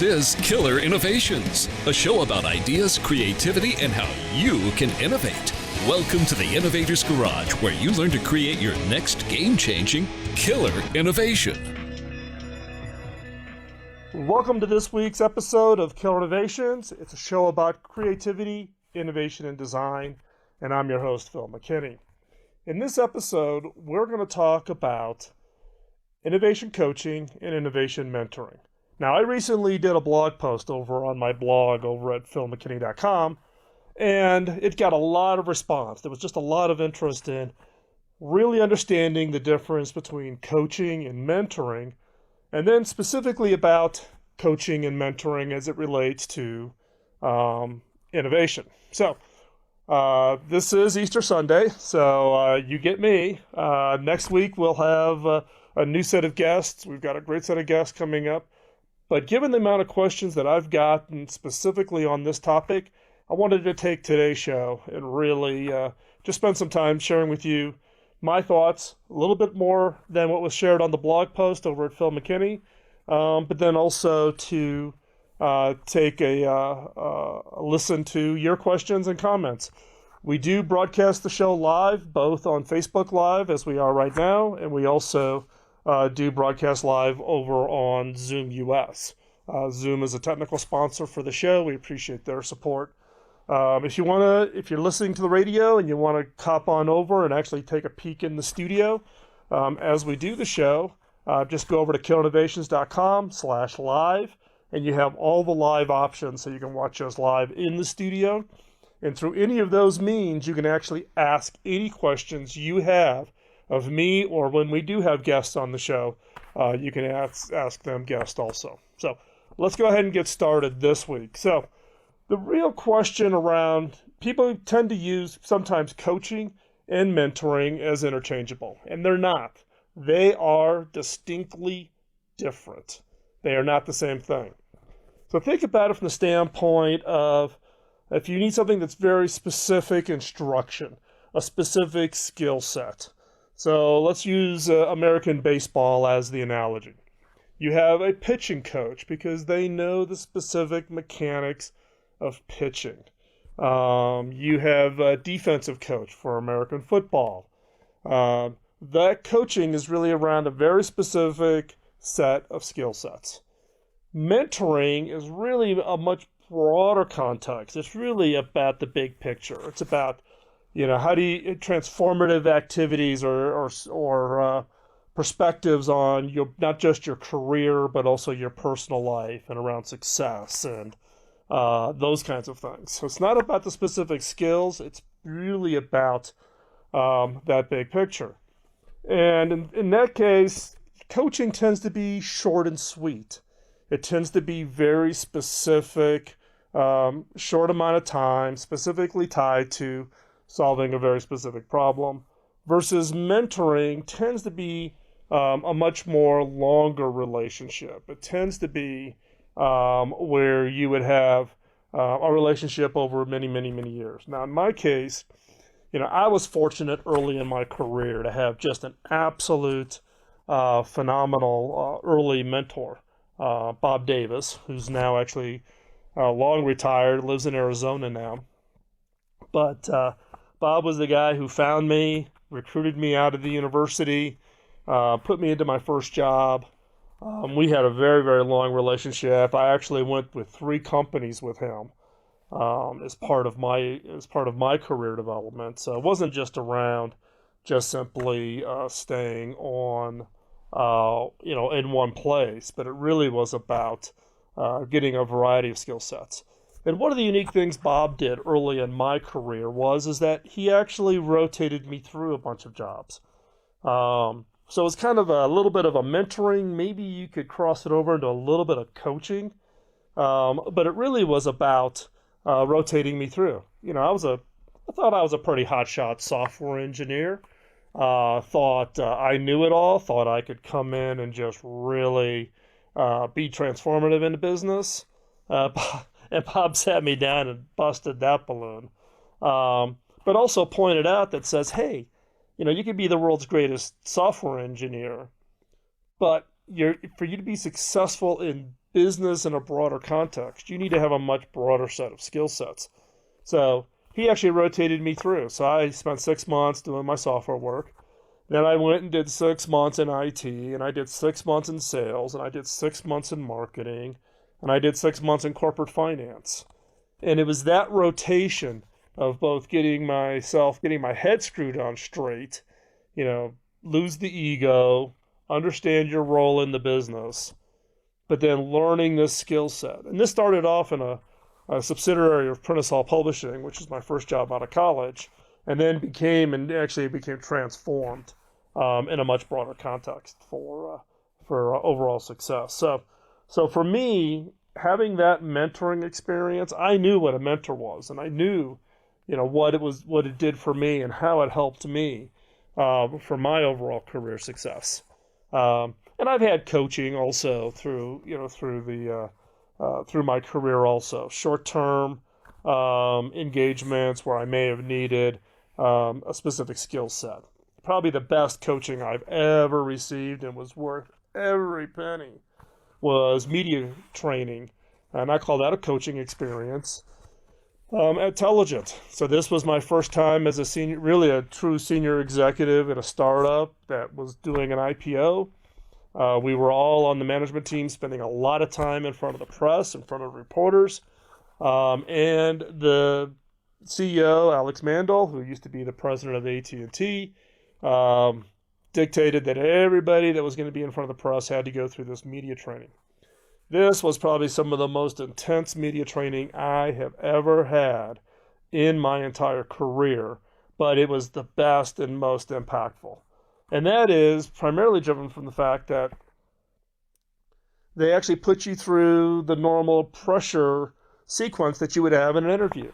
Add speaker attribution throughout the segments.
Speaker 1: is Killer Innovations, a show about ideas, creativity, and how you can innovate. Welcome to the Innovator's Garage, where you learn to create your next game-changing killer innovation.
Speaker 2: Welcome to this week's episode of Killer Innovations. It's a show about creativity, innovation, and design, and I'm your host, Phil McKinney. In this episode, we're going to talk about innovation coaching and innovation mentoring. Now, I recently did a blog post over on my blog over at philmckinney.com, and it got a lot of response. There was just a lot of interest in really understanding the difference between coaching and mentoring, and then specifically about coaching and mentoring as it relates to innovation. So, this is Easter Sunday, so you get me. Next week we'll have a new set of guests. We've got a great set of guests coming up. But given the amount of questions that I've gotten specifically on this topic, I wanted to take today's show and really just spend some time sharing with you my thoughts, a little bit more than what was shared on the blog post over at Phil McKinney, but then also to take a listen to your questions and comments. We do broadcast the show live, both on Facebook Live, as we are right now, and we also do broadcast live over on Zoom US. Zoom is a technical sponsor for the show. We appreciate their support. If you're listening to the radio and you want to hop on over and actually take a peek in the studio as we do the show, just go over to killinnovations.com/live, and you have all the live options so you can watch us live in the studio. And through any of those means, you can actually ask any questions you have of me, or when we do have guests on the show, you can ask them guests also. So let's go ahead and get started this week. So the real question around, people tend to use sometimes coaching and mentoring as interchangeable, and they're not. They are distinctly different. They are not the same thing. So think about it from the standpoint of, if you need something that's very specific instruction, a specific skill set. So let's use American baseball as the analogy. You have a pitching coach because they know the specific mechanics of pitching. You have a defensive coach for American football. That coaching is really around a very specific set of skill sets. Mentoring is really a much broader context. It's really about the big picture. It's about, how do you transformative activities or perspectives on not just your career, but also your personal life and around success and those kinds of things. So it's not about the specific skills. It's really about that big picture. And in that case, coaching tends to be short and sweet. It tends to be very specific, short amount of time, specifically tied to solving a very specific problem, versus mentoring tends to be a much more longer relationship. It tends to be where you would have a relationship over many, many, many years. Now, in my case, I was fortunate early in my career to have just an absolute phenomenal early mentor, Bob Davis, who's now actually long retired, lives in Arizona now. But Bob was the guy who found me, recruited me out of the university, put me into my first job. We had a very, very long relationship. I actually went with 3 companies with him as part of my career development. So it wasn't just around just simply staying on in one place, but it really was about getting a variety of skill sets. And one of the unique things Bob did early in my career is that he actually rotated me through a bunch of jobs. So it's kind of a little bit of a mentoring. Maybe you could cross it over into a little bit of coaching, but it really was about rotating me through. I thought I was a pretty hotshot software engineer. Thought I knew it all. Thought I could come in and just really be transformative in the business. And Bob sat me down and busted that balloon. But also pointed out that says, hey, you could be the world's greatest software engineer, but for you to be successful in business in a broader context, you need to have a much broader set of skill sets. So he actually rotated me through. So I spent 6 months doing my software work. Then I went and did 6 months in IT, and I did 6 months in sales, and I did 6 months in marketing, and I did 6 months in corporate finance. And it was that rotation of both getting my head screwed on straight, lose the ego, understand your role in the business, but then learning this skill set. And this started off in a subsidiary of Prentice Hall Publishing, which is my first job out of college, and then became transformed in a much broader context for overall success. So for me, having that mentoring experience, I knew what a mentor was, and I knew, what it did for me and how it helped me for my overall career success. And I've had coaching also through my career also, short-term engagements where I may have needed a specific skill set. Probably the best coaching I've ever received and was worth every penny was media training, and I call that a coaching experience at Telligent. So this was my first time as a true senior executive at a startup that was doing an IPO. We were all on the management team spending a lot of time in front of the press, in front of reporters, and the CEO, Alex Mandel, who used to be the president of AT&T, dictated that everybody that was going to be in front of the press had to go through this media training. This was probably some of the most intense media training I have ever had in my entire career, but it was the best and most impactful. And that is primarily driven from the fact that they actually put you through the normal pressure sequence that you would have in an interview.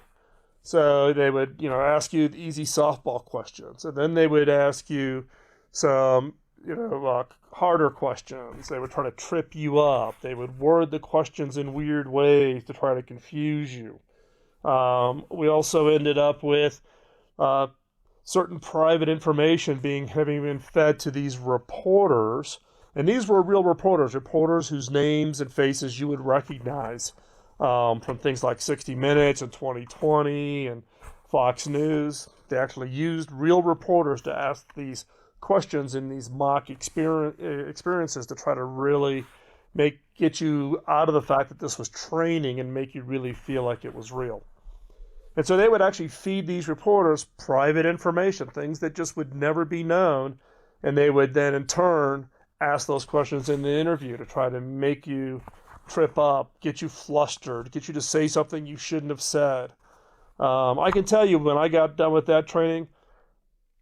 Speaker 2: So they would, ask you easy softball questions, and then they would ask you some, harder questions. They would try to trip you up. They would word the questions in weird ways to try to confuse you. We also ended up with certain private information having been fed to these reporters, and these were real reporters whose names and faces you would recognize from things like 60 Minutes and 2020 and Fox News. They actually used real reporters to ask these questions in these mock experiences to try to really get you out of the fact that this was training and make you really feel like it was real. And so they would actually feed these reporters private information, things that just would never be known, and they would then in turn ask those questions in the interview to try to make you trip up, get you flustered, get you to say something you shouldn't have said. I can tell you when I got done with that training,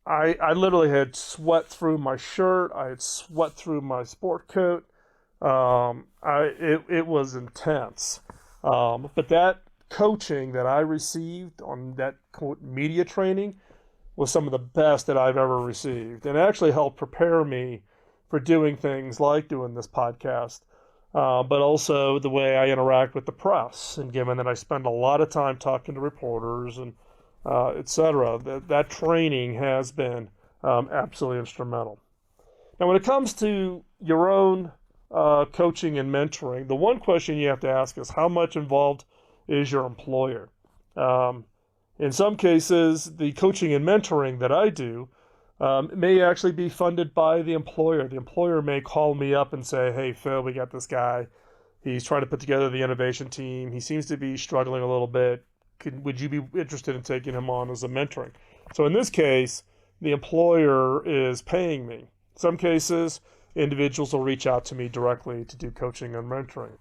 Speaker 2: I literally had sweat through my shirt. I had sweat through my sport coat. It was intense. But that coaching that I received on that quote media training was some of the best that I've ever received, and it actually helped prepare me for doing things like doing this podcast, but also the way I interact with the press. And given that I spend a lot of time talking to reporters and etc., that training has been absolutely instrumental. Now, when it comes to your own coaching and mentoring, the one question you have to ask is how much involved is your employer? In some cases, the coaching and mentoring that I do may actually be funded by the employer. The employer may call me up and say, hey, Phil, we got this guy. He's trying to put together the innovation team. He seems to be struggling a little bit. Would you be interested in taking him on as a mentoring? So in this case, the employer is paying me. In some cases, individuals will reach out to me directly to do coaching and mentoring.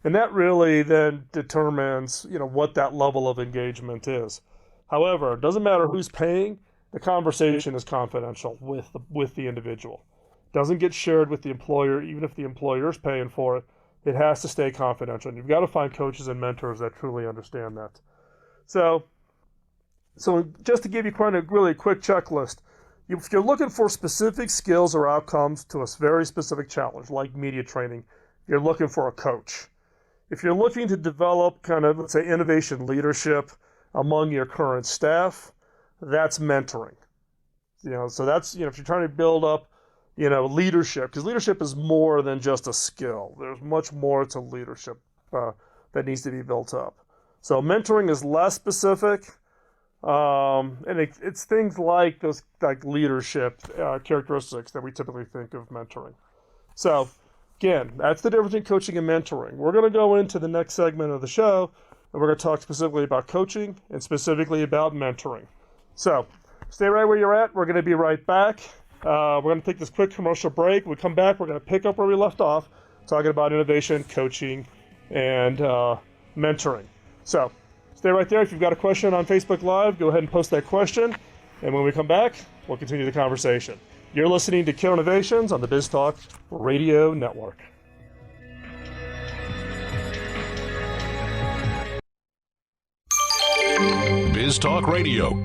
Speaker 2: And that really then determines, what that level of engagement is. However, it doesn't matter who's paying, the conversation is confidential with the individual. It doesn't get shared with the employer, even if the employer is paying for it. It has to stay confidential. And you've got to find coaches and mentors that truly understand that. So just to give you kind of really quick checklist, if you're looking for specific skills or outcomes to a very specific challenge, like media training, you're looking for a coach. If you're looking to develop kind of, let's say, innovation leadership among your current staff, that's mentoring. So that's, if you're trying to build up, leadership, because leadership is more than just a skill. There's much more to leadership that needs to be built up. So mentoring is less specific, and it's things like those leadership characteristics that we typically think of mentoring. So again, that's the difference between coaching and mentoring. We're going to go into the next segment of the show, and we're going to talk specifically about coaching and specifically about mentoring. So stay right where you're at. We're going to be right back. We're going to take this quick commercial break. When we come back, we're going to pick up where we left off, talking about innovation, coaching, and mentoring. So stay right there. If you've got a question on Facebook Live, go ahead and post that question. And when we come back, we'll continue the conversation. You're listening to Killer Innovations on the BizTalk Radio Network.
Speaker 3: BizTalk Radio.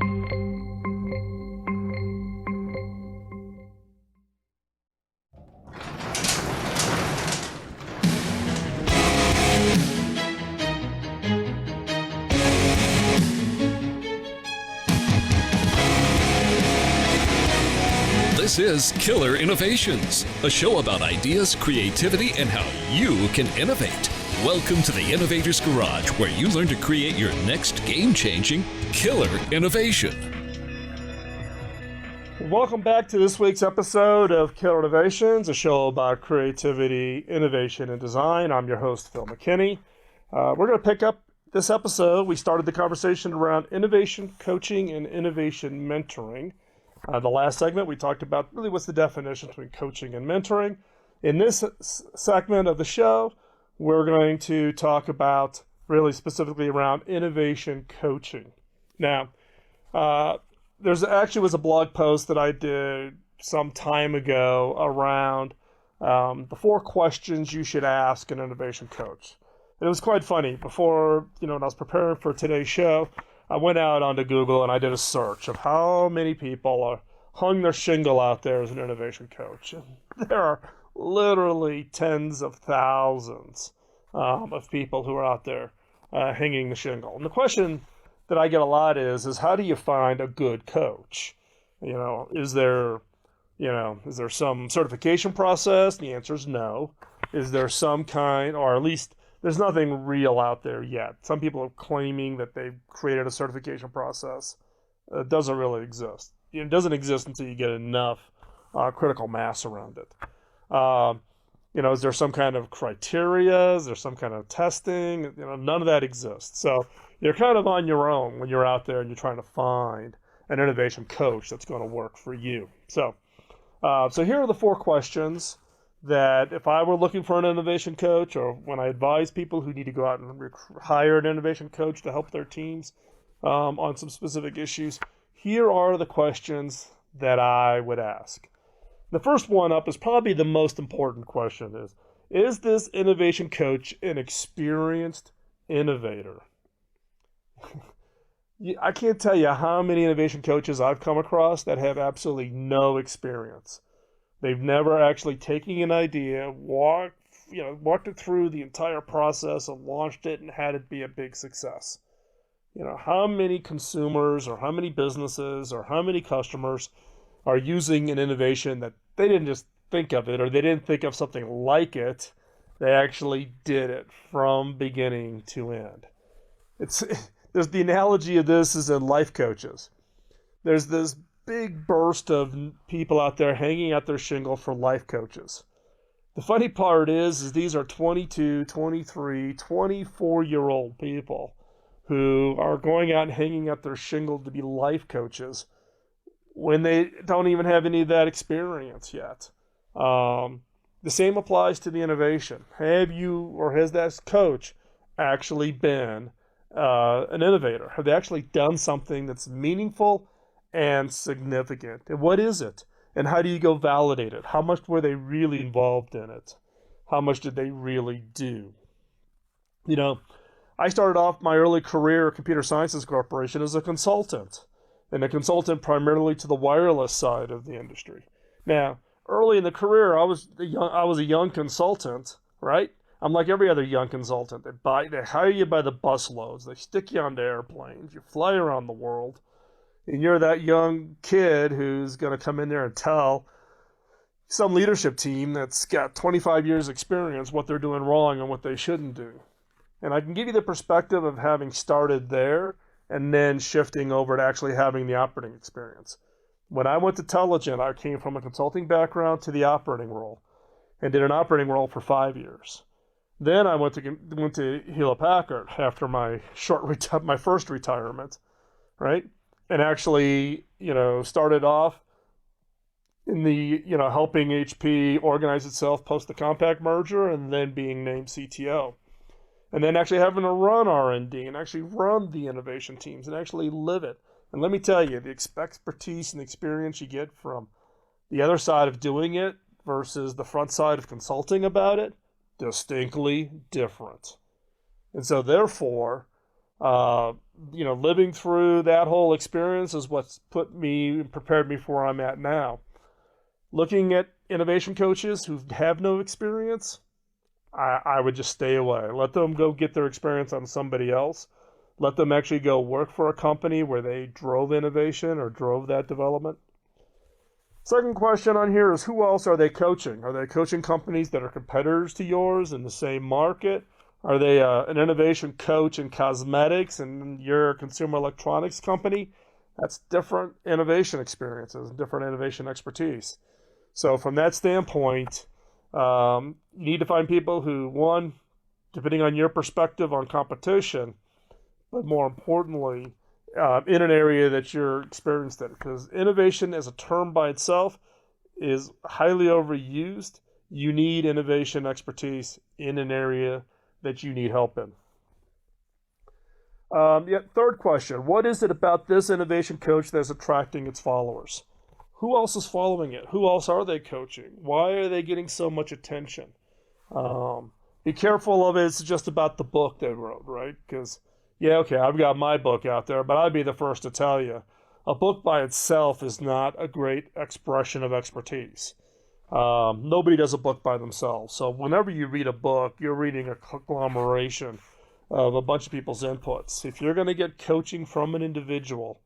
Speaker 1: This is Killer Innovations, a show about ideas, creativity, and how you can innovate. Welcome to the Innovator's Garage, where you learn to create your next game-changing killer innovation.
Speaker 2: Welcome back to this week's episode of Killer Innovations, a show about creativity, innovation, and design. I'm your host, Phil McKinney. We're going to pick up this episode. We started the conversation around innovation coaching and innovation mentoring. The last segment, we talked about really what's the definition between coaching and mentoring. In this segment of the show, we're going to talk about really specifically around innovation coaching. Now, there's actually was a blog post that I did some time ago around the 4 questions you should ask an innovation coach. And it was quite funny. Before, when I was preparing for today's show, I went out onto Google and I did a search of how many people are hung their shingle out there as an innovation coach. And there are literally tens of thousands of people who are out there hanging the shingle. And the question that I get a lot is how do you find a good coach? Is there some certification process? The answer is no. Is there some kind, or at least there's nothing real out there yet. Some people are claiming that they've created a certification process. It doesn't really exist. It doesn't exist until you get enough critical mass around it. Is there some kind of criteria? Is there some kind of testing? None of that exists. So you're kind of on your own when you're out there and you're trying to find an innovation coach that's going to work for you. So here are the 4 questions that if I were looking for an innovation coach, or when I advise people who need to go out and hire an innovation coach to help their teams on some specific issues, here are the questions that I would ask. The first one up is probably the most important question is this innovation coach an experienced innovator? I can't tell you how many innovation coaches I've come across that have absolutely no experience. They've never actually taken an idea, walked it through the entire process and launched it and had it be a big success. How many consumers or how many businesses or how many customers are using an innovation that they didn't just think of it, or they didn't think of something like it. They actually did it from beginning to end. There's the analogy of this is in life coaches. There's this big burst of people out there hanging out their shingle for life coaches. The funny part is these are 22, 23, 24-year-old people who are going out and hanging out their shingle to be life coaches when they don't even have any of that experience yet. The same applies to the innovation. Have you or has that coach actually been an innovator? Have they actually done something that's meaningful and significant? And what is it? And how do you go validate it? How much were they really involved in it? How much did they really do? I started off my early career at Computer Sciences Corporation as a consultant, and a consultant primarily to the wireless side of the industry. Now, early in the career, I was a young consultant, right? I'm like every other young consultant. They hire you by the busloads. They stick you onto airplanes. You fly around the world. And you're that young kid who's going to come in there and tell some leadership team that's got 25 years experience, what they're doing wrong and what they shouldn't do. And I can give you the perspective of having started there and then shifting over to actually having the operating experience. When I went to Telligent, I came from a consulting background to the operating role and did an operating role for 5 years. Then I went to Hewlett Packard after my my first retirement, right? And actually, started off in the, helping HP organize itself post the Compaq merger and then being named CTO. And then actually having to run R&D and actually run the innovation teams and actually live it. And let me tell you, the expertise and experience you get from the other side of doing it versus the front side of consulting about it, distinctly different. And so therefore, living through that whole experience is what's prepared me for where I'm at now. Looking at innovation coaches who have no experience, I would just stay away. Let them go get their experience on somebody else. Let them actually go work for a company where they drove innovation or drove that development. Second question on here is, who else are they coaching? Are they coaching companies that are competitors to yours in the same market? Are they an innovation coach in cosmetics and you're a consumer electronics company? That's different innovation experiences and different innovation expertise. So from that standpoint, you need to find people who, one, depending on your perspective on competition, but more importantly, in an area that you're experienced in. Because innovation as a term by itself is highly overused. You need innovation expertise in an area that you need help in. Third question, what is it about this innovation coach that's attracting its followers? Who else is following it? Who else are they coaching? Why are they getting so much attention? Be careful of it. It's just about the book they wrote, right? Because, I've got my book out there, but I'd be the first to tell you, a book by itself is not a great expression of expertise. Nobody does a book by themselves. So whenever you read a book, you're reading a conglomeration of a bunch of people's inputs. If you're going to get coaching from an individual,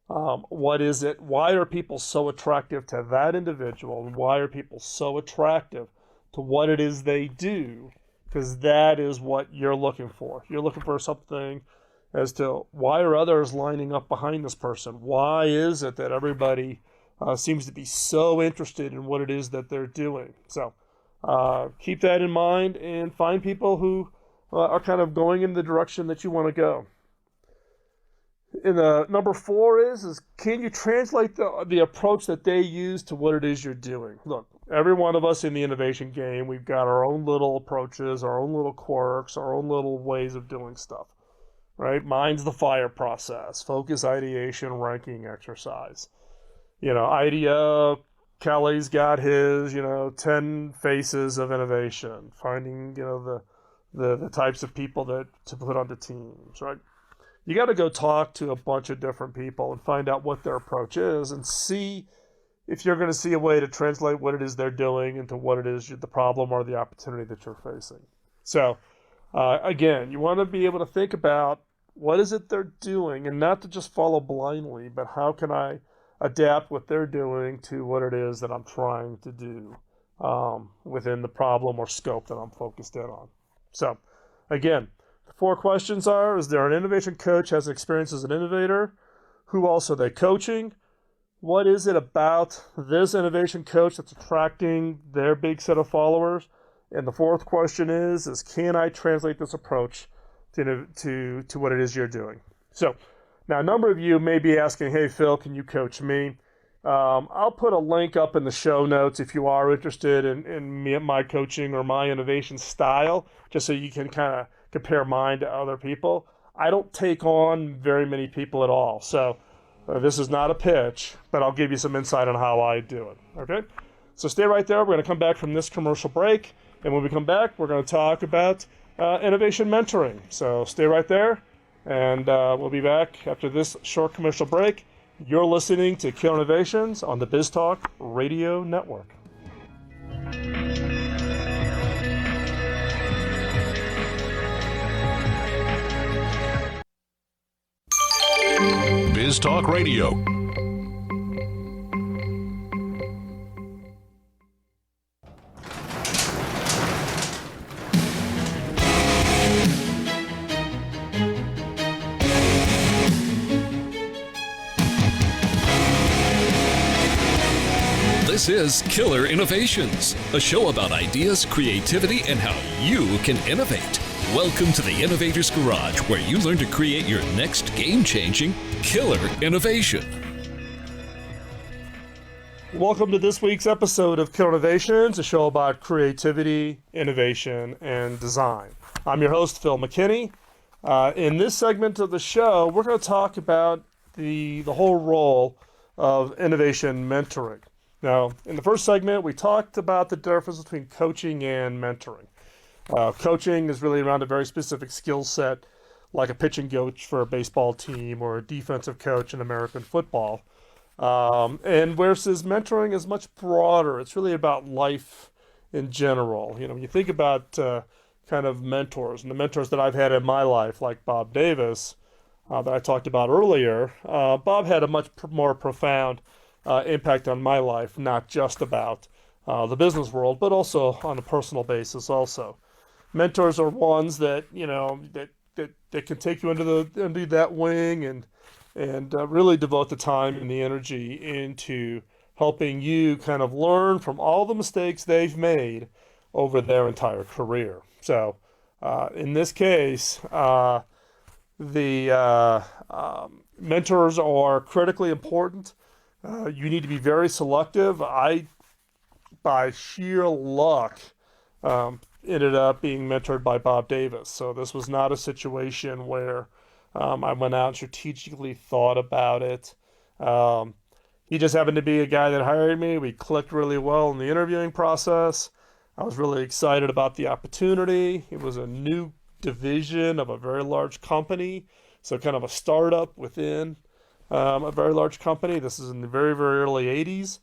Speaker 2: what is it? Why are people so attractive to that individual? And why are people so attractive to what it is they do? Because that is what you're looking for. You're looking for something as to why are others lining up behind this person? Why is it that everybody seems to be so interested in what it is that they're doing? So keep that in mind and find people who are kind of going in the direction that you want to go. And number 4 is can you translate the approach that they use to what it is you're doing? Look, every one of us in the innovation game, we've got our own little approaches, our own little quirks, our own little ways of doing stuff, right? Mine's the FIRE process, focus, ideation, ranking exercise. IDEO, Kelly's got his, 10 faces of innovation, finding, the types of people to put onto teams, right? You got to go talk to a bunch of different people and find out what their approach is and see if you're going to see a way to translate what it is they're doing into what it is the problem or the opportunity that you're facing. So, again, you want to be able to think about what is it they're doing and not to just follow blindly, but how can I adapt what they're doing to what it is that I'm trying to do within the problem or scope that I'm focused in on. So, again, the 4 questions are, is there an innovation coach has experience as an innovator? Who else are they coaching? What is it about this innovation coach that's attracting their big set of followers? And the 4th question is can I translate this approach to what it is you're doing? So now a number of you may be asking, hey, Phil, can you coach me? I'll put a link up in the show notes if you are interested in my coaching or my innovation style, just so you can kind of compare mine to other people. I don't take on very many people at all. So this is not a pitch, but I'll give you some insight on how I do it. Okay? So stay right there. We're going to come back from this commercial break. And when we come back, we're going to talk about innovation mentoring. So stay right there. And we'll be back after this short commercial break. You're listening to Killer Innovations on the BizTalk Radio Network.
Speaker 3: BizTalk Radio.
Speaker 1: This is Killer Innovations, a show about ideas, creativity, and how you can innovate. Welcome to the Innovator's Garage, where you learn to create your next game-changing killer innovation.
Speaker 2: Welcome to this week's episode of Killer Innovations, a show about creativity, innovation, and design. I'm your host, Phil McKinney. In this segment of the show, we're going to talk about the whole role of innovation mentoring. Now, in the first segment, we talked about the difference between coaching and mentoring. Coaching is really around a very specific skill set, like a pitching coach for a baseball team or a defensive coach in American football. And versus mentoring is much broader. It's really about life in general. You know, when you think about kind of mentors, and the mentors that I've had in my life, like Bob Davis, that I talked about earlier, Bob had a much more profound impact on my life, not just about the business world, but also on a personal basis also. Mentors are ones that, you know, that can take you under that wing and really devote the time and the energy into helping you kind of learn from all the mistakes they've made over their entire career. So in this case, the mentors are critically important. You need to be very selective. I, by sheer luck, ended up being mentored by Bob Davis. So this was not a situation where I went out and strategically thought about it. He just happened to be a guy that hired me. We clicked really well in the interviewing process. I was really excited about the opportunity. It was a new division of a very large company, so kind of a startup within a very large company. This is in the very, very early 80s.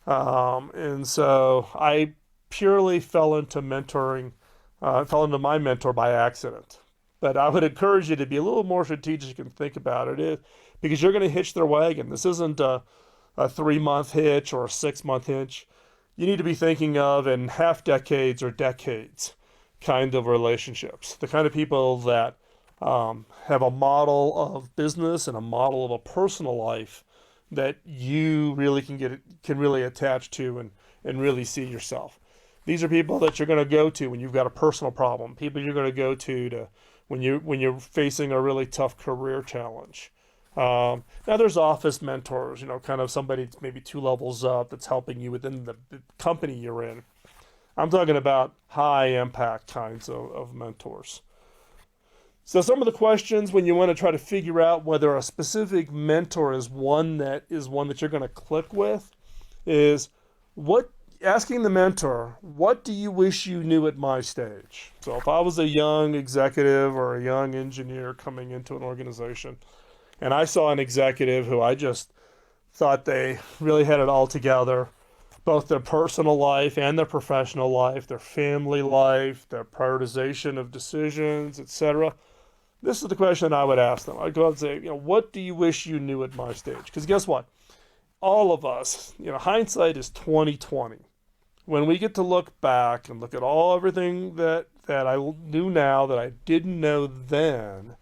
Speaker 2: And so I purely fell into my mentor by accident. But I would encourage you to be a little more strategic and think about it, because you're going to hitch their wagon. This isn't a 3-month hitch or a 6-month hitch. You need to be thinking of in half decades or decades kind of relationships. The kind of people that have a model of business and a model of a personal life that you really can really attach to and really see yourself. These are people that you're going to go to when you've got a personal problem. People you're going to go to when you're facing a really tough career challenge. Now there's office mentors, you know, kind of somebody maybe 2 levels up that's helping you within the company you're in. I'm talking about high impact kinds of mentors. So some of the questions when you want to try to figure out whether a specific mentor is one that you're going to click with is asking the mentor, what do you wish you knew at my stage? So if I was a young executive or a young engineer coming into an organization, and I saw an executive who I just thought they really had it all together, both their personal life and their professional life, their family life, their prioritization of decisions, etc. This is the question I would ask them. I'd go out and say, you know, what do you wish you knew at my stage? Because guess what? All of us, you know, hindsight is 20/20. When we get to look back and look at everything that I knew now that I didn't know then,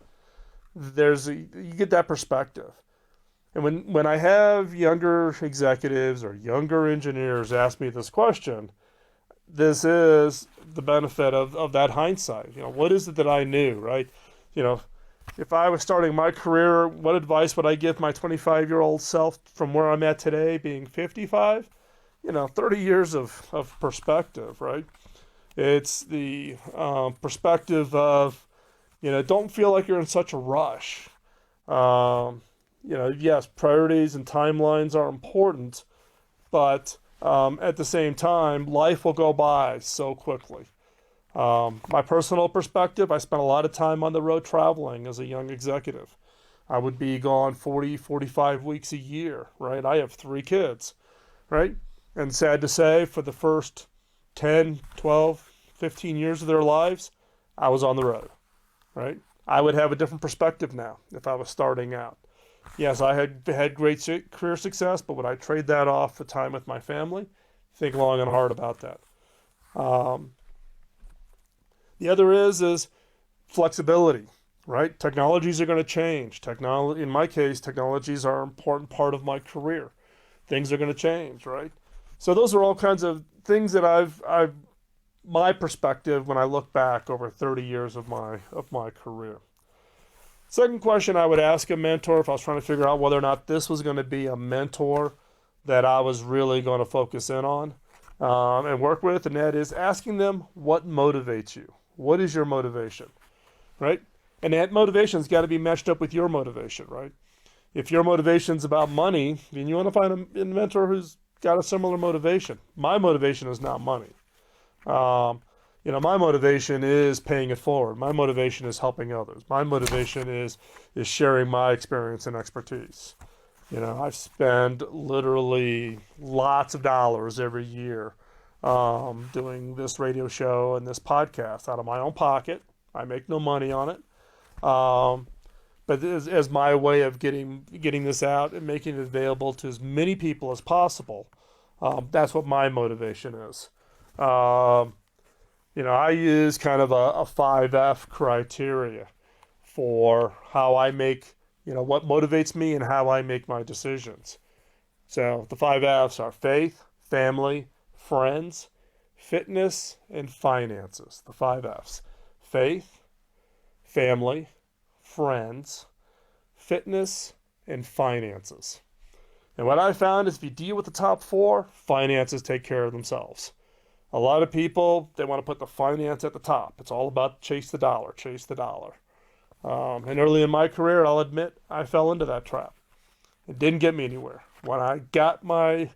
Speaker 2: you get that perspective. And when I have younger executives or younger engineers ask me this question, this is the benefit of that hindsight. You know, what is it that I knew, right? You know, if I was starting my career, what advice would I give my 25-year-old self from where I'm at today, being 55? You know, 30 years of perspective, right? It's the perspective of, you know, don't feel like you're in such a rush. You know, yes, priorities and timelines are important, but at the same time, life will go by so quickly. My personal perspective, I spent a lot of time on the road traveling as a young executive. I would be gone 40, 45 weeks a year, right? I have 3 kids, right? And sad to say, for the first 10, 12, 15 years of their lives, I was on the road, right? I would have a different perspective now if I was starting out. Yes, I had great career success, but would I trade that off for time with my family? Think long and hard about that. The other is flexibility, right? Technologies are going to change. In my case, technologies are an important part of my career. Things are going to change, right? So those are all kinds of things that I've my perspective when I look back over 30 years of my career. Second question I would ask a mentor if I was trying to figure out whether or not this was going to be a mentor that I was really going to focus in on and work with, and that is asking them what motivates you. What is your motivation, right? And that motivation's got to be matched up with your motivation, right? If your motivation's about money, then you want to find a mentor who's got a similar motivation. My motivation is not money. My motivation is paying it forward. My motivation is helping others. My motivation is sharing my experience and expertise. I spend literally lots of dollars every year doing this radio show and this podcast out of my own pocket. I make no money on it. But as my way of getting this out and making it available to as many people as possible, that's what my motivation is. I use kind of a 5F criteria for how I make, what motivates me and how I make my decisions. So the 5 F's are faith, family, friends, fitness, and finances. The 5 F's: faith, family, friends, fitness, and finances. And what I found is if you deal with the top 4, finances take care of themselves. A lot of people, they want to put the finance at the top. It's all about chase the dollar, chase the dollar. And early in my career, I'll admit, I fell into that trap. It didn't get me anywhere. When I got my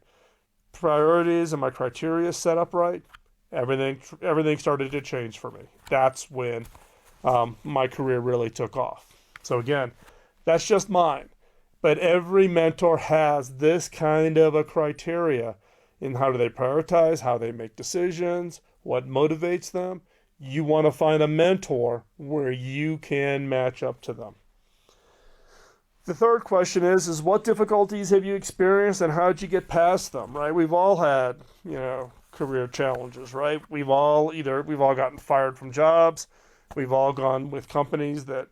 Speaker 2: priorities and my criteria set up right, everything started to change for me. That's when my career really took off. So again, that's just mine. But every mentor has this kind of a criteria in how do they prioritize, how they make decisions, what motivates them. You want to find a mentor where you can match up to them. The third question is what difficulties have you experienced and how did you get past them, right? We've all had, career challenges, right? We've all gotten fired from jobs. We've all gone with companies that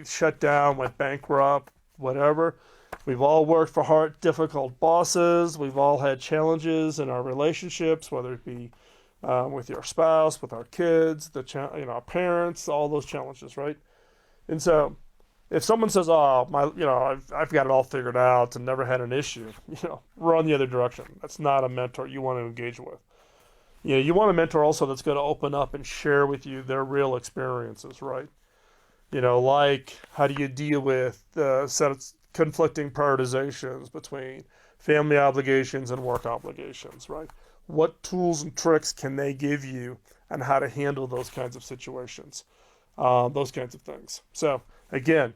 Speaker 2: shut down, went bankrupt, whatever. We've all worked for hard, difficult bosses. We've all had challenges in our relationships, whether it be with your spouse, with our kids, our parents, all those challenges, right? And so, if someone says, I've got it all figured out and never had an issue, run the other direction. That's not a mentor you want to engage with. You want a mentor also that's going to open up and share with you their real experiences, right? Like how do you deal with conflicting prioritizations between family obligations and work obligations, right? What tools and tricks can they give you on how to handle those kinds of situations, those kinds of things. So again,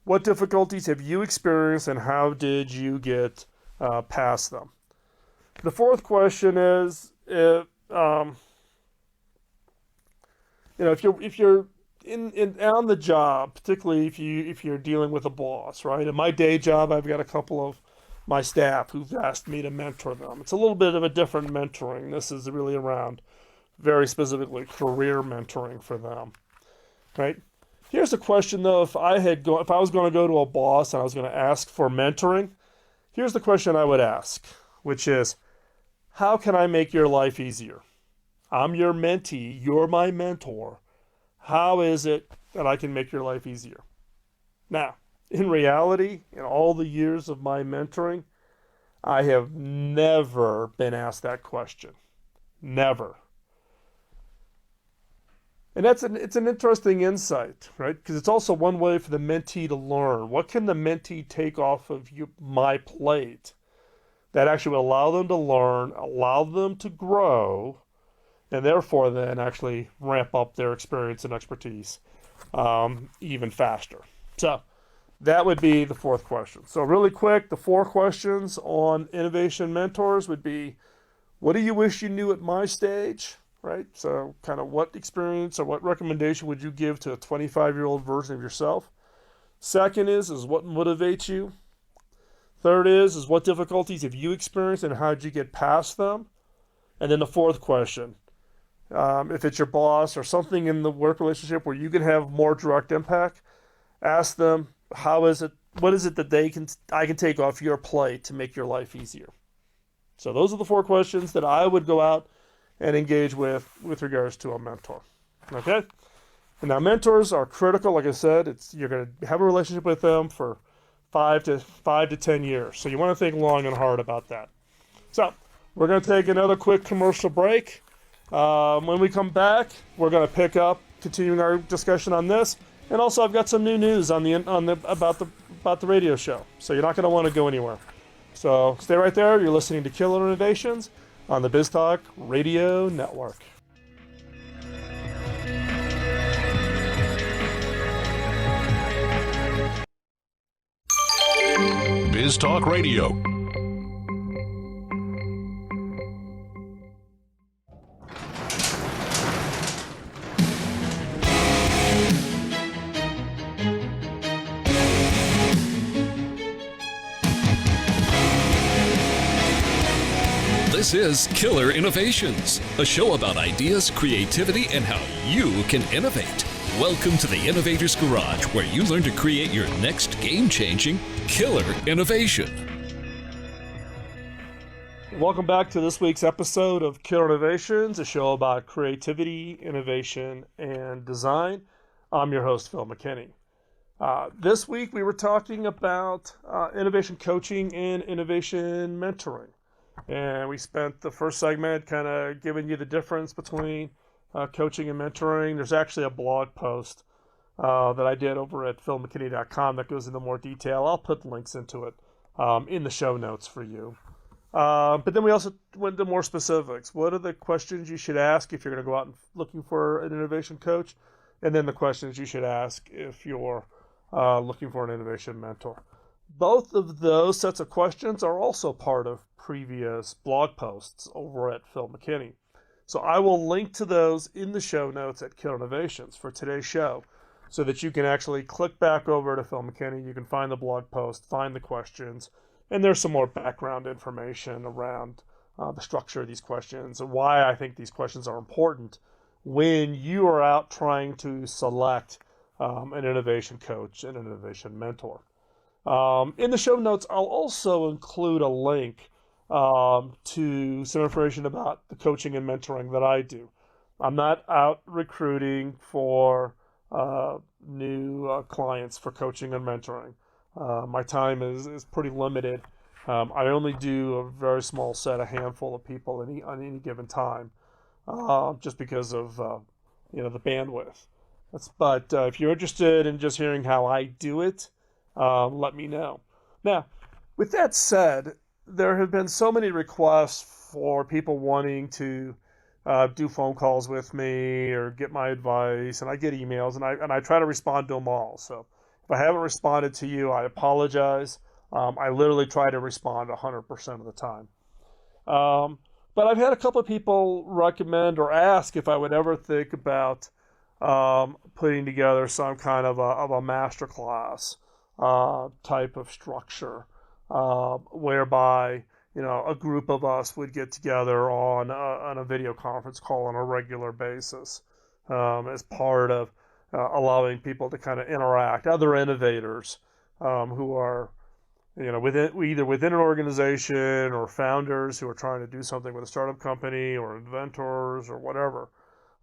Speaker 2: what difficulties have you experienced and how did you get past them? The fourth question is, if you're on the job, particularly if you're dealing with a boss, right? In my day job, I've got a couple of my staff who've asked me to mentor them. It's a little bit of a different mentoring. This is really around very specifically career mentoring for them, right? Here's a question though: if I was going to go to a boss and I was going to ask for mentoring, here's the question I would ask, which is, how can I make your life easier? I'm your mentee. You're my mentor. How is it that I can make your life easier? Now, in reality, in all the years of my mentoring, I have never been asked that question. Never. And it's an interesting insight, right? Because it's also one way for the mentee to learn. What can the mentee take off of my plate that actually will allow them to learn, allow them to grow, and therefore then actually ramp up their experience and expertise even faster. So that would be the fourth question. So really quick, the 4 questions on innovation mentors would be, what do you wish you knew at my stage, right? So kind of what experience or what recommendation would you give to a 25-year-old version of yourself? Second is what motivates you? Third is what difficulties have you experienced and how did you get past them? And then the fourth question, if it's your boss or something in the work relationship where you can have more direct impact, ask them, what is it that I can take off your plate to make your life easier? So those are the 4 questions that I would go out and engage with regards to a mentor. Okay? And now mentors are critical. Like I said, you're going to have a relationship with them for 5 to 10 years. So you want to think long and hard about that. So we're going to take another quick commercial break. When we come back, we're going to pick up, continuing our discussion on this. And also, I've got some new news about the radio show. So you're not going to want to go anywhere. So stay right there. You're listening to Killer Innovations on the BizTalk Radio Network.
Speaker 3: BizTalk Radio.
Speaker 1: This is Killer Innovations, a show about ideas, creativity, and how you can innovate. Welcome to the Innovator's Garage, where you learn to create your next game-changing killer innovation.
Speaker 2: Welcome back to this week's episode of Killer Innovations, a show about creativity, innovation, and design. I'm your host, Phil McKinney. This week we were talking about innovation coaching and innovation mentoring. And we spent the first segment kind of giving you the difference between coaching and mentoring. There's actually a blog post that I did over at philmckinney.com that goes into more detail. I'll put links into it in the show notes for you. But then we also went into more specifics. What are the questions you should ask if you're going to go out and looking for an innovation coach? And then the questions you should ask if you're looking for an innovation mentor. Both of those sets of questions are also part of previous blog posts over at Phil McKinney. So I will link to those in the show notes at Killer Innovations for today's show so that you can actually click back over to Phil McKinney. You can find the blog post, find the questions, and there's some more background information around the structure of these questions and why I think these questions are important when you are out trying to select an innovation coach and an innovation mentor. In the show notes, I'll also include a link to some information about the coaching and mentoring that I do. I'm not out recruiting for new clients for coaching and mentoring. My time is pretty limited. I only do a very small set, a handful of people on any given time, just because of the bandwidth. But if you're interested in just hearing how I do it, let me know. Now, with that said, there have been so many requests for people wanting to do phone calls with me or get my advice, and I get emails, and I try to respond to them all. So if I haven't responded to you, I apologize. I literally try to respond 100% of the time. But I've had a couple of people recommend or ask if I would ever think about putting together some kind of a masterclass type of structure, whereby a group of us would get together on a video conference call on a regular basis, as part of allowing people to kind of interact, other innovators who are either within an organization or founders who are trying to do something with a startup company or inventors or whatever.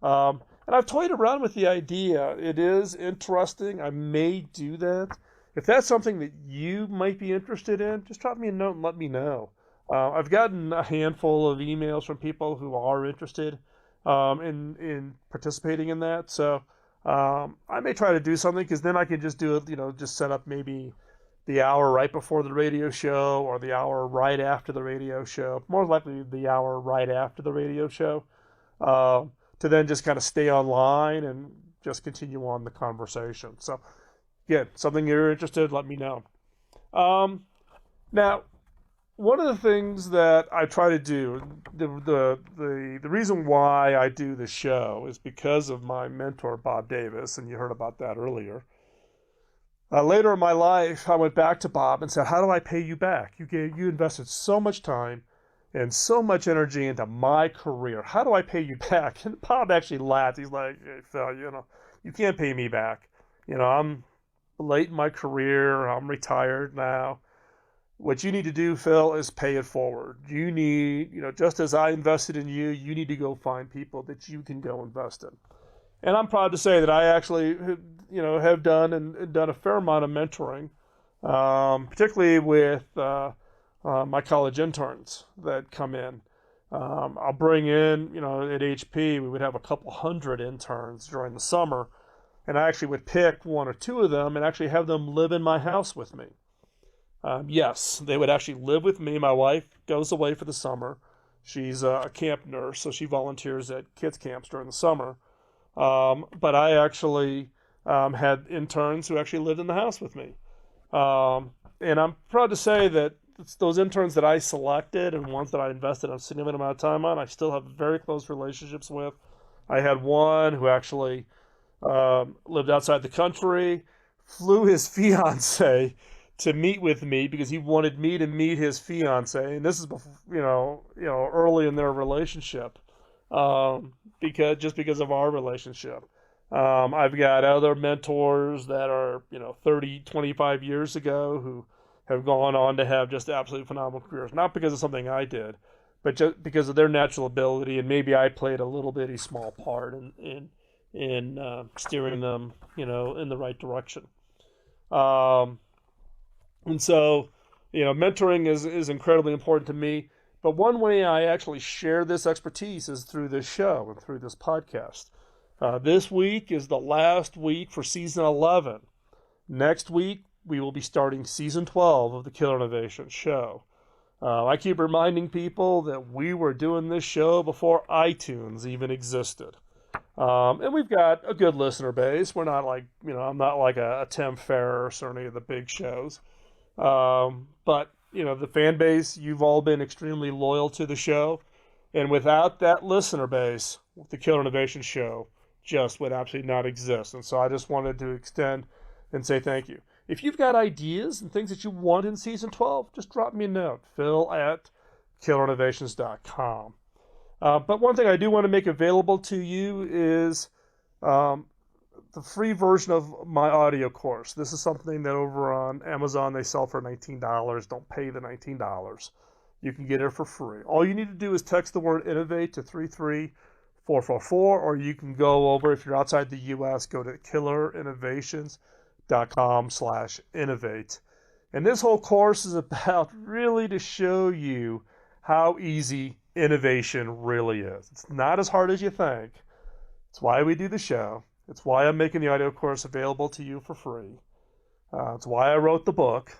Speaker 2: And I've toyed around with the idea. It is interesting. I may do that. If that's something that you might be interested in, just drop me a note and let me know. I've gotten a handful of emails from people who are interested in participating in that. So I may try to do something, because then I can just do it, just set up maybe the hour right before the radio show or the hour right after the radio show, more likely the hour right after the radio show, to then just kind of stay online and just continue on the conversation. So again, something you're interested, let me know. Now, one of the things that I try to do, the reason why I do the show is because of my mentor, Bob Davis, and you heard about that earlier. Later in my life, I went back to Bob and said, how do I pay you back? You invested so much time and so much energy into my career. How do I pay you back? And Bob actually laughed. He's like, hey, Phil, you can't pay me back. I'm late in my career. I'm retired now. what you need to do, Phil, is pay it forward. You need, just as I invested in you, you need to go find people that you can go invest in. And I'm proud to say that I actually, have done a fair amount of mentoring, particularly with my college interns that come in. I'll bring in, at HP, we would have a couple hundred interns during the summer, and I actually would pick one or two of them and actually have them live in my house with me. Yes, they would actually live with me. My wife goes away for the summer. She's a camp nurse, so she volunteers at kids camps during the summer. But I actually had interns who actually lived in the house with me. And I'm proud to say that it's those interns that I selected and ones that I invested a significant amount of time on, I still have very close relationships with. I had one who actually lived outside the country, flew his fiance to meet with me because he wanted me to meet his fiance, and this is before, early in their relationship, because of our relationship. I've got other mentors that are 30, 25 years ago who have gone on to have just absolutely phenomenal careers, not because of something I did, but just because of their natural ability, and maybe I played a little bitty small part in steering them in the right direction. And so, mentoring is incredibly important to me. But one way I actually share this expertise is through this show and through this podcast. This week is the last week for season 11. Next week, we will be starting season 12 of the Killer Innovation Show. I keep reminding people that we were doing this show before iTunes even existed. And we've got a good listener base. We're not like, I'm not like a Tim Ferriss or any of the big shows. But, the fan base, you've all been extremely loyal to the show. And without that listener base, the Killer Innovation Show just would absolutely not exist. And so I just wanted to extend and say thank you. If you've got ideas and things that you want in season 12, just drop me a note, phil@killerinnovations.com. But one thing I do want to make available to you is the free version of my audio course. This is something that over on Amazon they sell for $19. Don't pay the $19. You can get it for free. All you need to do is text the word innovate to 33444, or you can go over, if you're outside the US, go to killerinnovations.com/innovate. And this whole course is about really to show you how easy innovation really is. It's not as hard as you think. It's why we do the show. It's why I'm making the audio course available to you for free. It's why I wrote the book,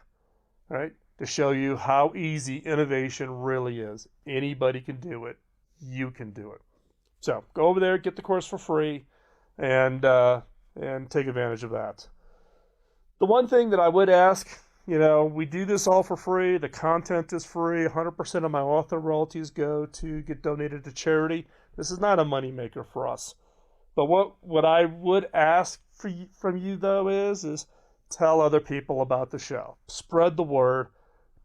Speaker 2: right? To show you how easy innovation really is. Anybody can do it. You can do it. So go over there, get the course for free, and take advantage of that. The one thing that I would ask, we do this all for free. The content is free. 100% of my author royalties get donated to charity. This is not a moneymaker for us. But what I would ask from you, though, is tell other people about the show. Spread the word.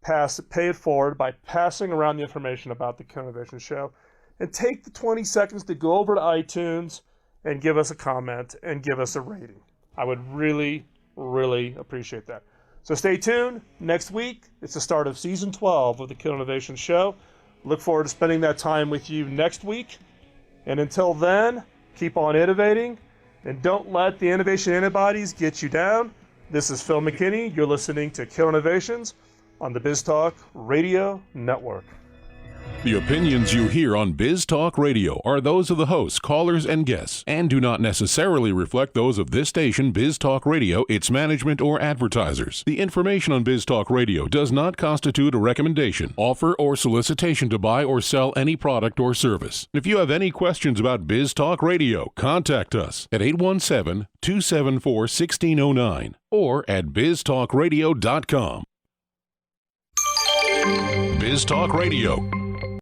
Speaker 2: Pay it forward by passing around the information about the Killer Innovation Show. And take the 20 seconds to go over to iTunes and give us a comment and give us a rating. I would really, really appreciate that. So stay tuned. Next week, it's the start of season 12 of the Killer Innovation Show. Look forward to spending that time with you next week. And until then, keep on innovating, and don't let the innovation antibodies get you down. This is Phil McKinney. You're listening to Killer Innovations on the BizTalk Radio Network.
Speaker 3: The opinions you hear on Biz Talk Radio are those of the hosts, callers, and guests, and do not necessarily reflect those of this station, Biz Talk Radio, its management, or advertisers. The information on Biz Talk Radio does not constitute a recommendation, offer, or solicitation to buy or sell any product or service. If you have any questions about Biz Talk Radio, contact us at 817-274-1609 or at biztalkradio.com. Biz Talk Radio.